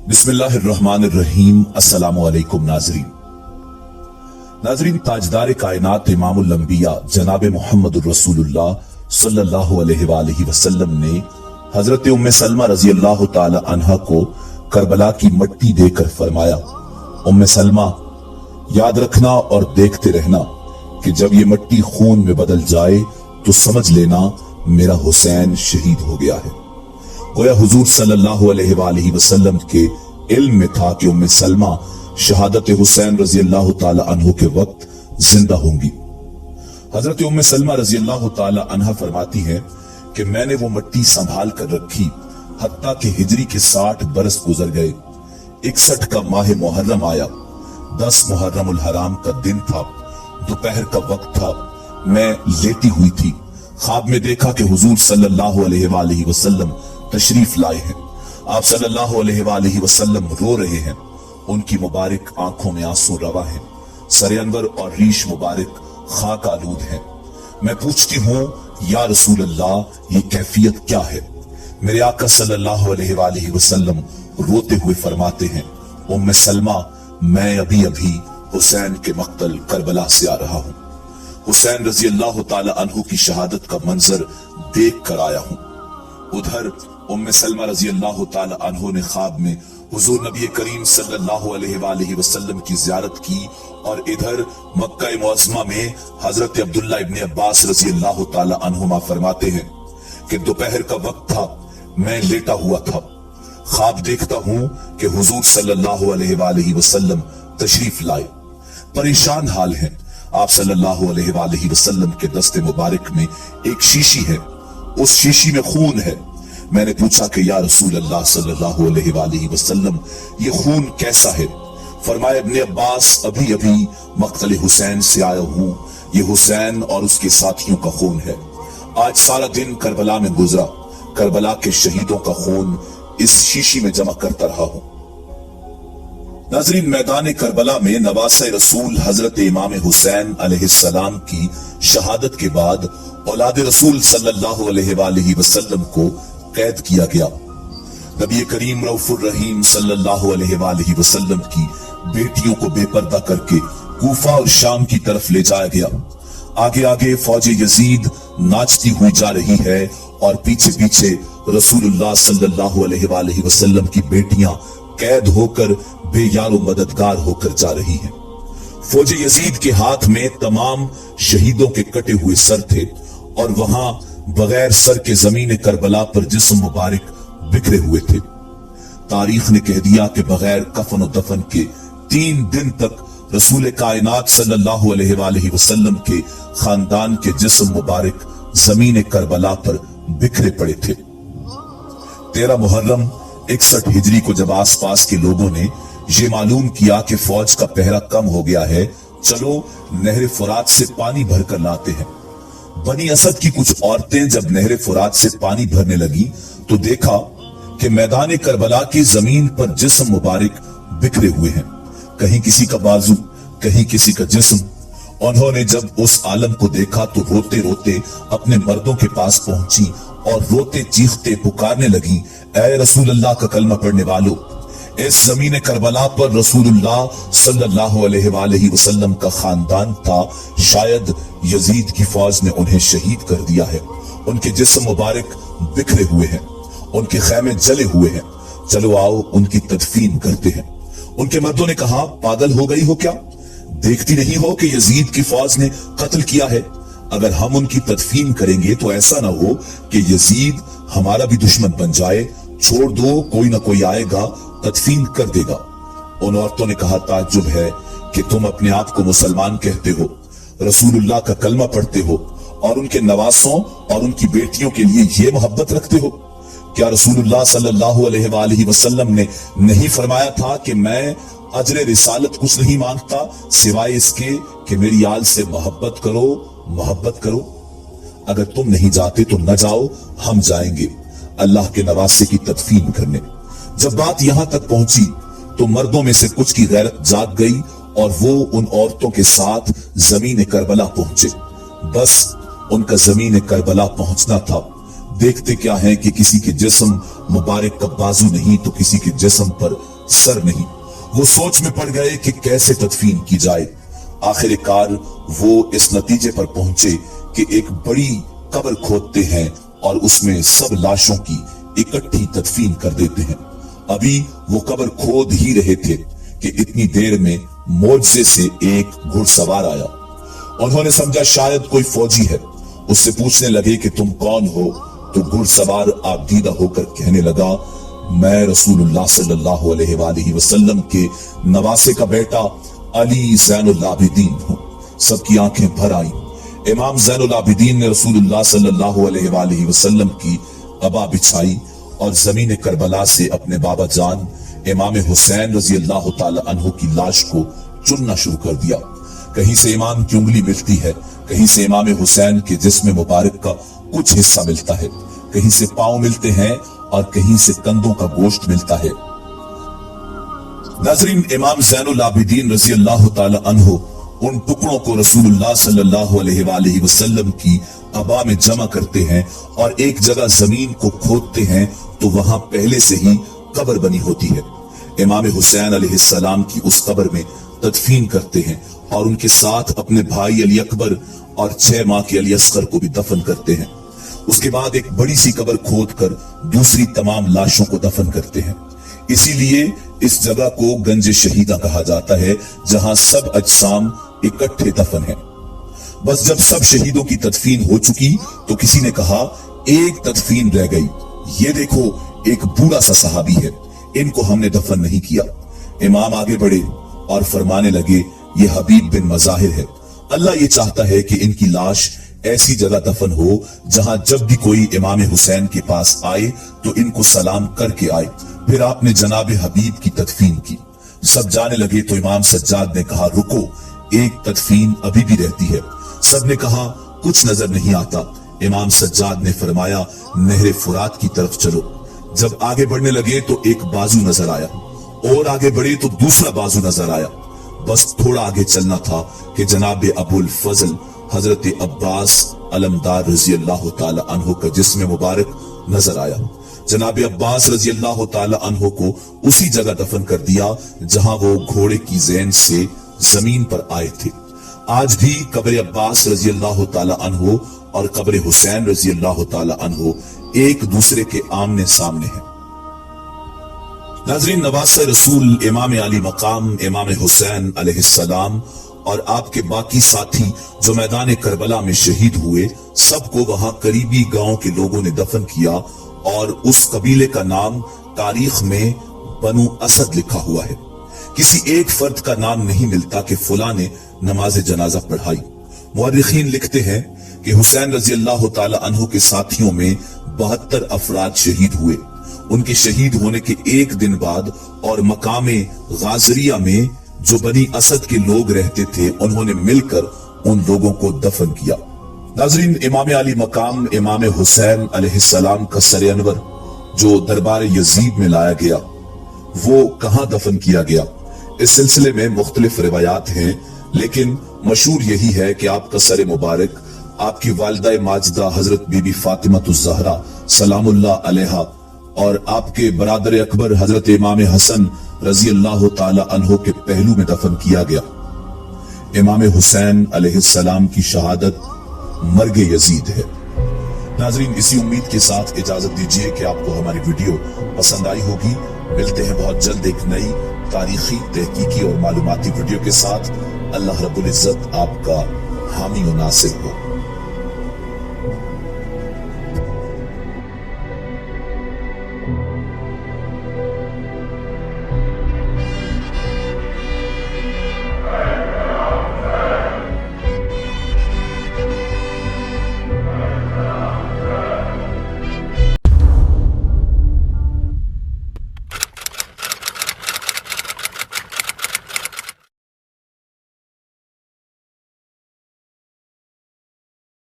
बिस्मिल्लाहिर्रहमानिर्रहीम। अस्सलामु अलैकुम नाजरीन, ताजदार कायनात इमामुल अंबिया जनाब मोहम्मद रसूलुल्लाह सल्लल्लाहु अलैहि वसल्लम ने हजरत उम्मे सलमा रजी अल्लाह ताला अन्हा को करबला की मट्टी देकर फरमाया, उम्मे सलमा याद रखना और देखते रहना कि जब ये मट्टी खून में बदल जाए तो समझ लेना मेरा हुसैन शहीद हो गया है। गोया हुजूर सल्लल्लाहु अलैहि वसल्लम के इल्म में था कि उम्मे सलमा शहादत हुसैन रजी अल्लाह ताला अन्हु के वक्त जिंदा होंगी। हजरत उम्मे सलमा रजी अल्लाह ताला अन्हा फरमाती है कि मैंने वो मट्टी संभाल कर रखी हत्ता कि हिजरी के 60 बरस गुजर गए। 61 का माह मुहर्रम आया। 10 मुहर्रमुल हराम का दिन था। दोपहर का वक्त था। मैं लेटी हुई थी। ख्वाब में देखा कि हुजूर सल्लल्लाहु अलैहि वसल्लम तशरीफ लाए हैं। आप सल्लल्लाहु अलैहि वसल्लम रो रहे हैं। उनकी मुबारक आंखों में आंसू रवा है। सर अनवर और रीश मुबारक खाक आलूद है। मैं पूछती हूँ, या रसूल अल्लाह, ये कैफियत क्या है? मेरे आका सल्लल्लाहु अलैहि वसल्लम रोते हुए फरमाते हैं, उम्मे सलमा, मैं अभी अभी हुसैन के मक्तल करबला से आ रहा हूँ। हुसैन रजी अल्लाह ताला अन्हु की शहादत का मंजर देख कर आया हूँ। उधर उम्मे सलमा रजी अल्लाह ताला अन्हु ने ख्वाब में हुजूर नबी करीम सल्लल्लाहु अलैहि वसल्लम की ज़ियारत की और इधर मक्का मुअज़्ज़मा में हजरत अब्दुल्ला इब्ने अब्बास रजी अल्लाह ताला अन्हुमा फरमाते हैं कि दोपहर का वक्त था। मैं लेटा हुआ था। ख्वाब देखता हूँ कि हुजूर सल्लल्लाहु अलैहि वसल्लम तशरीफ लाए। परेशान हाल हैं। आप सल्लल्लाहु अलैहि वसल्लम के दस्ते मुबारक में एक शीशी है। उस शीशी में खून है। मैंने पूछा कि या रसूल अल्लाह सल्लल्लाहु अलैहि वसल्लम, ये खून कैसा है? फरमाया, इब्ने अब्बास, अभी अभी मक्तल हुसैन से आया हूँ। ये हुसैन और उसके साथियों का खून है। आज सारा दिन करबला में गुजरा। करबला के शहीदों का खून इस शीशी में जमा करता रहा हूँ। नाज़रीन, मैदान करबला में नवासे रसूल हजरत इमाम हुसैन अलैहिस्सलाम की शहादत के बाद औलाद रसूल सल्लल्लाहु अलैहि वसल्लम को कैद किया गया। नबी करीम रऊफुर रहीम सल्लल्लाहु अलैहि वसल्लम की बेटियों को बेपर्दा करके कूफा और शाम की तरफ ले जाया गया। आगे आगे फौज यजीद नाचती हुई जा रही है और पीछे पीछे रसूलुल्लाह सल्लल्लाहु अलैहि वसल्लम की बेटियां कैद होकर बेयारो मददगार होकर जा रही हैं। फौज यजीद के हाथ में तमाम शहीदों के कटे हुए सर थे और वहां बगैर सर के जमीन करबला पर जिस्म मुबारक बिखरे हुए थे। तारीख ने कह दिया कि बगैर कफन और दफन के 3 दिन तक रसूल कायनात सल्लल्लाहु अलैहि वसल्लम के खानदान के जिस्म मुबारक जमीन करबला पर बिखरे पड़े थे। 13 मुहर्रम 61 हिजरी को जब आसपास के लोगों ने ये मालूम किया कि फौज का पहरा कम हो गया है, चलो नहर फुरात से पानी भरकर लाते हैं। बनी असद की कुछ औरतें जब नहर फुरात से पानी भरने लगी तो देखा कि मैदान करबला की जमीन पर जिस्म मुबारक बिखरे हुए हैं। कहीं किसी का बाजू, कहीं किसी का जिस्म। उन्होंने जब उस आलम को देखा तो रोते रोते अपने मर्दों के पास पहुंची और रोते चीखते पुकारने लगी, ऐ रसूल अल्लाह का कलमा पढ़ने वालों, इस जमीन करबला पर रसूलुल्लाह सल्लल्लाहु अलैहि वसल्लम का खानदान था। शायद यजीद की फौज ने उन्हें शहीद कर दिया है। उनके जिस्म मुबारक बिखरे हुए हैं। उनके खैमे जले हुए हैं। चलो आओ उनकी तदफीन करते हैं। उनके मर्दों ने कहा, पागल हो गई हो क्या? देखती नहीं हो कि यजीद की फौज ने कत्ल किया है? अगर हम उनकी तदफीन करेंगे तो ऐसा ना हो कि यजीद हमारा भी दुश्मन बन जाए। छोड़ दो, कोई ना कोई आएगा, तदफीन कर देगा। उन औरतों ने कहा, ताज्जुब है कि तुम अपने आप को मुसलमान कहते हो, रसूलुल्लाह का कलमा पढ़ते हो और उनके नवासों और उनकी बेटियों के लिए ये मोहब्बत रखते हो। क्या रसूलुल्लाह सल्लल्लाहु अलैहि वसल्लम ने नहीं फरमाया था कि मैं अजर रिसालत कुछ नहीं मांगता सिवाय इसके कि मेरी आल से मोहब्बत करो, मोहब्बत करो? अगर तुम नहीं जाते तो न जाओ, हम जाएंगे अल्लाह के नवासे की तदफीन करने। जब बात यहां तक पहुंची तो मर्दों में से कुछ की गैरत जाग गई और वो उन औरतों के साथ जमीन करबला पहुंचे। बस उनका जमीन करबला पहुंचना था। देखते क्या है कि किसी के जिस्म मुबारक का बाजू नहीं तो किसी के जिस्म पर सर नहीं। वो सोच में पड़ गए कि कैसे तदफीन की जाए। आखिरकार वो इस नतीजे पर पहुंचे कि एक बड़ी कब्र खोदते हैं और उसमें सब लाशों की इकट्ठी तदफीन कर देते हैं। अभी वो कब्र खोद ही रहे थे कि इतनी देर में मोर्चे से एक घुड़सवार आया। उन्होंने समझा शायद कोई फौजी है। उससे पूछने लगे कि तुम कौन हो? तो घुड़सवार आबदीदा होकर कहने लगा, मैं रसूलुल्लाह सल्लल्लाहु अलैहि वसल्लम के नवासे का बेटा अली ज़ैनुल आबिदीन हूं। सबकी आंखें भर आईं। इमाम ज़ैनुल आबिदीन ने रसूलुल्लाह सल्लल्लाहु अलैहि वसल्लम की अबा बिछाई और जमीन करबला से अपने बाबा जान इमाम हुसैन रजी अल्लाह ताला अन्हु की लाश को चुनना शुरू कर दिया। कहीं से इमाम की उंगली मिलती है, कहीं से इमाम हुसैन के जिस्म मुबारक का कुछ हिस्सा मिलता है, कहीं से पांव मिलते हैं और कहीं से कंधों का गोश्त मिलता है। नाज़रीन, इमाम ज़ैनुल आबिदीन रज़ी अल्लाह ताला अन्हु उन टुकड़ों को रसूलुल्लाह सल्लल्लाहु अलैहि वसल्लम की अबा में जमा करते हैं और एक जगह जमीन को खोदते हैं तो वहां पहले से ही कब्र बनी होती है। इमाम हुसैन अलैहिस्सलाम की उस कब्र में तदफीन करते हैं और उनके साथ अपने भाई अली अकबर और 6 माह के अली असगर को भी दफन करते हैं। उसके बाद एक बड़ी सी कब्र खोद कर दूसरी तमाम लाशों को दफन करते हैं। इसीलिए इस जगह को गंज शहीदा कहा जाता है, जहां सब अजसाम इकट्ठे दफन हैं। बस जब सब शहीदों की तदफीन हो चुकी तो किसी ने कहा, एक तदफीन रह गई। ये देखो, एक बूढ़ा सा सहाबी है, इनको हमने दफन नहीं किया। इमाम आगे बढ़े और फरमाने लगे, ये हबीब बिन मज़ाहिर है। अल्लाह ये चाहता है कि इनकी लाश ऐसी जगह दफन हो जहां जब भी कोई इमाम हुसैन के पास आए तो इनको सलाम करके आए। फिर आपने जनाब हबीब की तदफीन की। सब जाने लगे तो इमाम सज्जाद ने कहा, रुको, एक तदफीन अभी भी रहती है। सब ने कहा, कुछ नजर नहीं आता। इमाम सज्जाद ने फरमाया, नहरे फुरात की तरफ चलो। जब आगे बढ़ने लगे तो एक बाजू नजर आया, और आगे बढ़े तो दूसरा बाजू नजर आया। बस थोड़ा आगे चलना था कि जनाब अबुल फजल हजरत अब्बास अलमदार रजी अल्लाह ताला अन्हु का जिस्म मुबारक नजर आया। जनाब अब्बास रजी अल्लाह ताला अन्हु को उसी जगह दफन कर दिया जहां वो घोड़े की ज़ैन से जमीन पर आए थे। आज भी कब्र अब्बास रजी अल्लाह ताला अन्हु और कब्र हुसैन रजी अल्लाह ताला अन्हु एक दूसरे के आमने सामने हैं। नाज़रीन, नवासे रसूल इमाम अली मकाम इमाम हुसैन अलैहिस्सलाम और आपके बाकी साथी जो मैदान करबला में शहीद हुए, सबको वहां करीबी गांव के लोगों ने दफन किया और उस कबीले का नाम तारीख में बनु असद लिखा हुआ है। किसी एक फर्द का नाम नहीं मिलता कि फुला ने नमाज जनाजा पढ़ाई। मुअर्रिखीन लिखते हैं कि हुसैन रजी अल्लाह ताला अन्हु के साथियों में 72 अफराद शहीद हुए। उनके शहीद होने के एक दिन बाद और मकामे गाजरिया में जो बनी असद के लोग रहते थे, उन्होंने मिलकर उन लोगों को दफन किया। नाज़रीन, इमाम अली मकाम इमाम हुसैन अलैहिस्सलाम का सर अनवर जो दरबार यजीद में लाया गया, वो कहां दफन किया गया? इस सिलसिले में मुख्तलिफ रिवायात हैं, लेकिन मशहूर यही है कि आपका सर मुबारक आपकी वालिदा माजिदा हजरत बीबी फातिमातुज़ ज़हरा सलामुल्लाह अलैहा और आपके बरादर अकबर हजरत इमाम हसन रजी अल्लाह ताला अन्हु के पहलू में दफन किया गया। इमाम हुसैन अलैहिस्सलाम की शहादत मर्गे यजीद है। नाज़रीन, इसी उम्मीद के साथ इजाजत दीजिए कि आपको हमारी वीडियो पसंद आई होगी। मिलते हैं बहुत जल्द एक नई तारीखी, तहकीकी और मालूमाती वीडियो के साथ। अल्लाह रब्बुल इज्जत आपका हामी और नासिर हो।